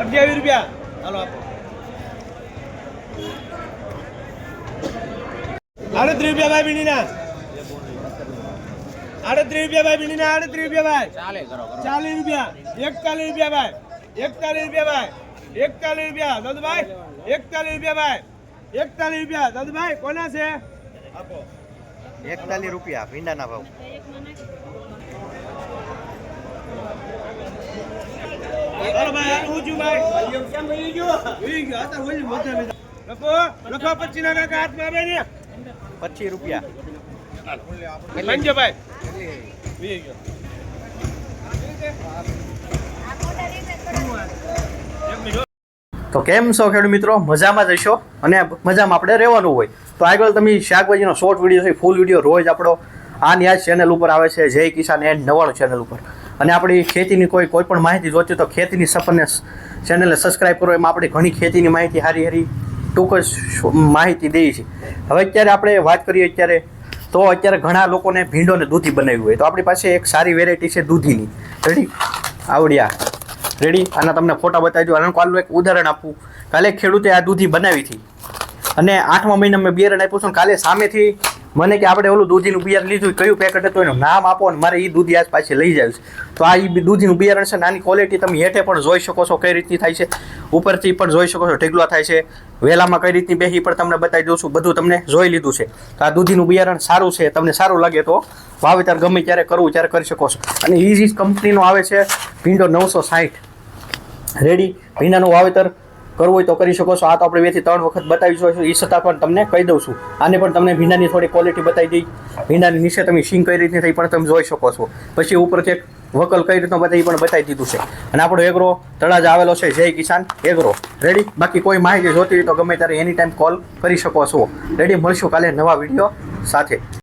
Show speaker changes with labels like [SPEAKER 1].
[SPEAKER 1] રૂપિયા હાલો આપો 38 રૂપિયા ભાઈ ભીંડીના 38 રૂપિયા ભાઈ ભીંડીના 38 રૂપિયા ભાઈ 40 રૂપિયા 41 રૂપિયા ભાઈ 41 રૂપિયા ભાઈ 41 રૂપિયા દાદુભાઈ 41 રૂપિયા ભાઈ 41 રૂપિયા દાદુભાઈ કોના છે આપો
[SPEAKER 2] 41 રૂપિયા ભીંડાના ભાવ
[SPEAKER 1] હાલો ભાઈ આ હું છું ભાઈ કેમ ભઈ ગયો ભઈ ગયો આ તો હોલી મોઢે લખો 25 ના કાકા હાથમાં આવે ને
[SPEAKER 2] 25 રૂપિયા
[SPEAKER 1] લંજો ભાઈ ભઈ ગયો
[SPEAKER 2] તો કેમ છો ખેડૂત મિત્રો મજામાં જ હશો અને મજામાં આપણે રહેવાનું હોય તો આગળ તમે શાકભાજીનો શોર્ટ વિડીયો છે ફૂલ વિડીયો રોજ આપણો આ ન્યાજ ચેનલ ઉપર આવે છે જય કિસાન એન્ડ 99 ચેનલ ઉપર અને આપણી ખેતીની કોઈ પણ માહિતી જોતી તો ખેતીની સફરને ચેનલને સબસ્ક્રાઈબ કરો એમાં આપણે ઘણી ખેતીની માહિતી હારી ટૂંક જ માહિતી દઈએ છીએ હવે અત્યારે આપણે વાત કરીએ તો અત્યારે ઘણા લોકોને ભીંડોને દૂધી બનાવ્યું હોય તો આપણી પાસે એક સારી વેરાયટી છે દૂધીની રેડી આવડ્યા રેડી આના તમને ફોટા બતાવી દો આનું કાલનું એક ઉદાહરણ આપું કાલે ખેડૂતે આ દૂધી બનાવી હતી અને 8મા મહિનામાં મેં બિયારણ આપ્યું છું કાલે સામેથી મને કે આપણે ઓલું દૂધીનું બિયારણ લીધું કયું પેકેટ હતું એનું નામ આપો અને મારે એ દૂધી આજ પાછી લઈ જાય છે તો આ દૂધીનું બિયારણ છે નાની ક્વોલિટી તમે હેઠે પણ જોઈ શકો છો કઈ રીતની થાય છે ઉપરથી પણ જોઈ શકો છો ઢેગલા થાય છે વેલામાં કઈ રીતની બેહી પણ તમને બતાવી દઉં છું બધું તમને જોઈ લીધું છે તો આ દૂધીનું બિયારણ સારું છે તમને સારું લાગે તો વાવેતર ગમે ત્યારે કરવું ત્યારે કરી શકો છો અને એ જ કંપનીનો આવે છે ભીંડો 960 રેડી ભીંડાનું વાવેતર કરવું હોય તો કરી શકો છો આ તો આપણે 2 થી 3 વખત બતાવી છું એ છતાં પણ તમને કહી દઉં છું આને પણ તમને ભીંડાની થોડી ક્વોલિટી બતાવી દઈ ભીંડાની નીચે તમે સિંગ કઈ રીતની થઈ પણ તમે જોઈ શકો છો પછી ઉપરથી એક વકલ કઈ રીતનો બતાવી પણ બતાવી દીધું છે અને આપણો એગ્રો તળાજ આવેલો છે જય કિસાન એગ્રો રેડી બાકી કોઈ માહિતી જોતી હોય તો ગમે ત્યારે એની ટાઈમ કોલ કરી શકો છો રેડી મળશું કાલે નવા વિડીયો સાથે